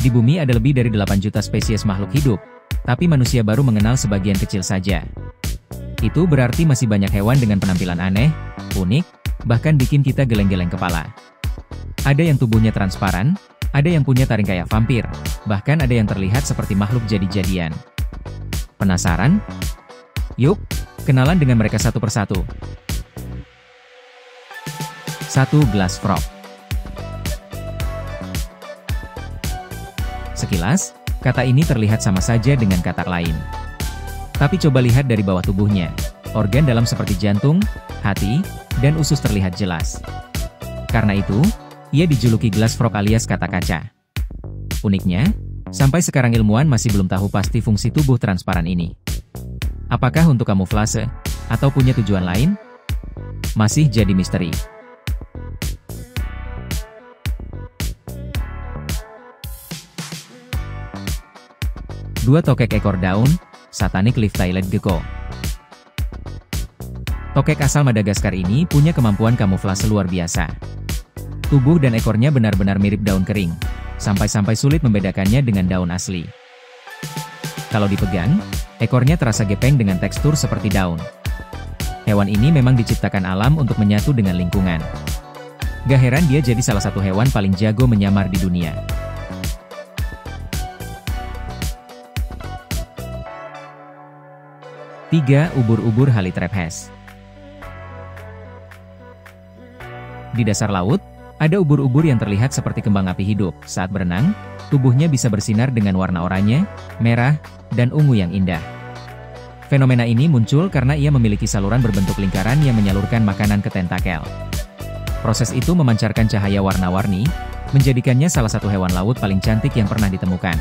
Di bumi ada lebih dari 8 juta spesies makhluk hidup, tapi manusia baru mengenal sebagian kecil saja. Itu berarti masih banyak hewan dengan penampilan aneh, unik, bahkan bikin kita geleng-geleng kepala. Ada yang tubuhnya transparan, ada yang punya taring kayak vampir, bahkan ada yang terlihat seperti makhluk jadi-jadian. Penasaran? Yuk, kenalan dengan mereka satu persatu. 1. Glass frog. Sekilas, kata ini terlihat sama saja dengan kata lain. Tapi coba lihat dari bawah tubuhnya. Organ dalam seperti jantung, hati, dan usus terlihat jelas. Karena itu, ia dijuluki glass frog alias kata kaca. Uniknya, sampai sekarang ilmuwan masih belum tahu pasti fungsi tubuh transparan ini. Apakah untuk kamuflase, atau punya tujuan lain? Masih jadi misteri. 2. Tokek ekor daun, Satanic Leaf-Tailed Gecko. Tokek asal Madagaskar ini punya kemampuan kamuflase luar biasa. Tubuh dan ekornya benar-benar mirip daun kering, sampai-sampai sulit membedakannya dengan daun asli. Kalau dipegang, ekornya terasa gepeng dengan tekstur seperti daun. Hewan ini memang diciptakan alam untuk menyatu dengan lingkungan. Gak heran dia jadi salah satu hewan paling jago menyamar di dunia. 3. Ubur-ubur Halitrephes. Di dasar laut, ada ubur-ubur yang terlihat seperti kembang api hidup. Saat berenang, tubuhnya bisa bersinar dengan warna oranye, merah, dan ungu yang indah. Fenomena ini muncul karena ia memiliki saluran berbentuk lingkaran yang menyalurkan makanan ke tentakel. Proses itu memancarkan cahaya warna-warni, menjadikannya salah satu hewan laut paling cantik yang pernah ditemukan.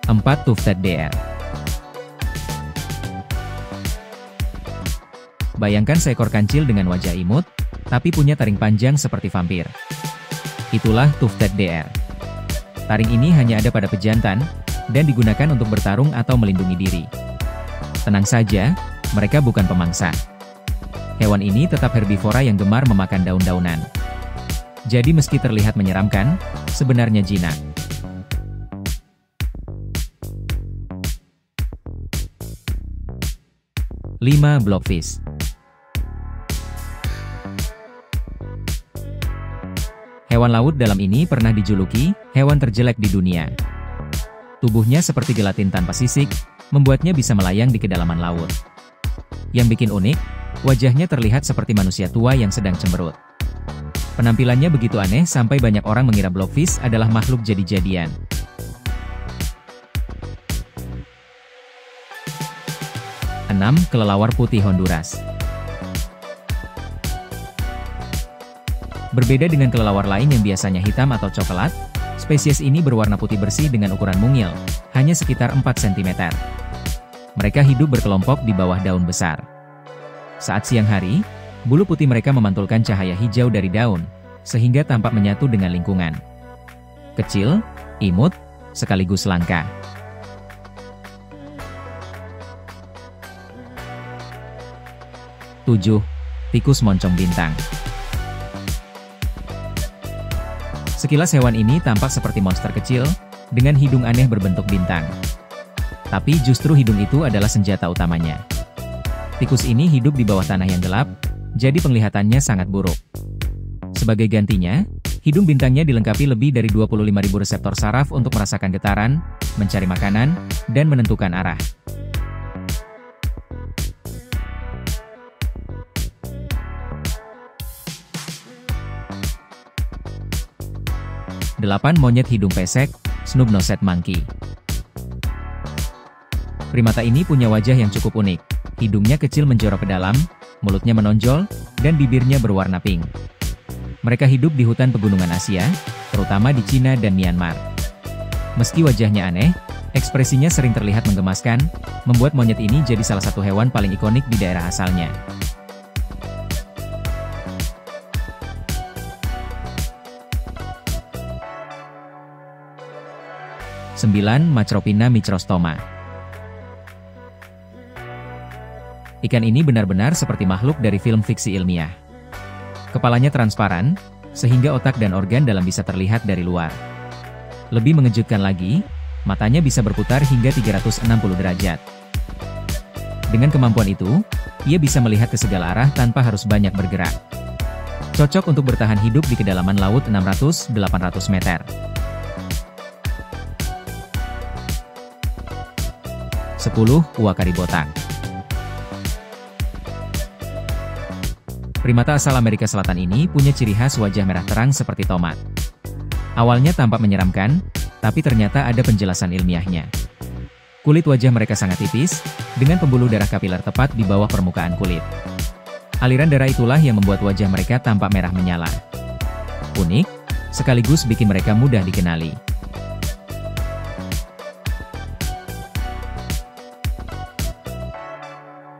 4. Tufted Deer. Bayangkan seekor kancil dengan wajah imut, tapi punya taring panjang seperti vampir. Itulah Tufted Deer. Taring ini hanya ada pada pejantan, dan digunakan untuk bertarung atau melindungi diri. Tenang saja, mereka bukan pemangsa. Hewan ini tetap herbivora yang gemar memakan daun-daunan. Jadi meski terlihat menyeramkan, sebenarnya jinak. 5. Blobfish. Hewan laut dalam ini pernah dijuluki hewan terjelek di dunia. Tubuhnya seperti gelatin tanpa sisik, membuatnya bisa melayang di kedalaman laut. Yang bikin unik, wajahnya terlihat seperti manusia tua yang sedang cemberut. Penampilannya begitu aneh sampai banyak orang mengira blobfish adalah makhluk jadi-jadian. 6. Kelelawar putih Honduras. Berbeda dengan kelelawar lain yang biasanya hitam atau coklat, spesies ini berwarna putih bersih dengan ukuran mungil, hanya sekitar 4 cm. Mereka hidup berkelompok di bawah daun besar. Saat siang hari, bulu putih mereka memantulkan cahaya hijau dari daun, sehingga tampak menyatu dengan lingkungan. Kecil, imut, sekaligus langka. 7. Tikus moncong bintang. Sekilas hewan ini tampak seperti monster kecil, dengan hidung aneh berbentuk bintang. Tapi justru hidung itu adalah senjata utamanya. Tikus ini hidup di bawah tanah yang gelap, jadi penglihatannya sangat buruk. Sebagai gantinya, hidung bintangnya dilengkapi lebih dari 25.000 reseptor saraf untuk merasakan getaran, mencari makanan, dan menentukan arah. 8. Monyet hidung pesek, Snub-nosed Monkey. Primata ini punya wajah yang cukup unik. Hidungnya kecil menjorok ke dalam, mulutnya menonjol, dan bibirnya berwarna pink. Mereka hidup di hutan pegunungan Asia, terutama di Cina dan Myanmar. Meski wajahnya aneh, ekspresinya sering terlihat menggemaskan, membuat monyet ini jadi salah satu hewan paling ikonik di daerah asalnya. 9. Macropina microstoma. Ikan ini benar-benar seperti makhluk dari film fiksi ilmiah. Kepalanya transparan, sehingga otak dan organ dalam bisa terlihat dari luar. Lebih mengejutkan lagi, matanya bisa berputar hingga 360 derajat. Dengan kemampuan itu, ia bisa melihat ke segala arah tanpa harus banyak bergerak. Cocok untuk bertahan hidup di kedalaman laut 600-800 meter. 10. Uakari botak. Primata asal Amerika Selatan ini punya ciri khas wajah merah terang seperti tomat. Awalnya tampak menyeramkan, tapi ternyata ada penjelasan ilmiahnya. Kulit wajah mereka sangat tipis, dengan pembuluh darah kapiler tepat di bawah permukaan kulit. Aliran darah itulah yang membuat wajah mereka tampak merah menyala. Unik, sekaligus bikin mereka mudah dikenali.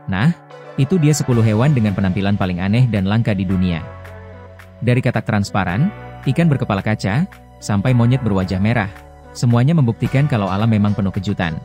Nah, itu dia 10 hewan dengan penampilan paling aneh dan langka di dunia. Dari katak transparan, ikan berkepala kaca, sampai monyet berwajah merah, semuanya membuktikan kalau alam memang penuh kejutan.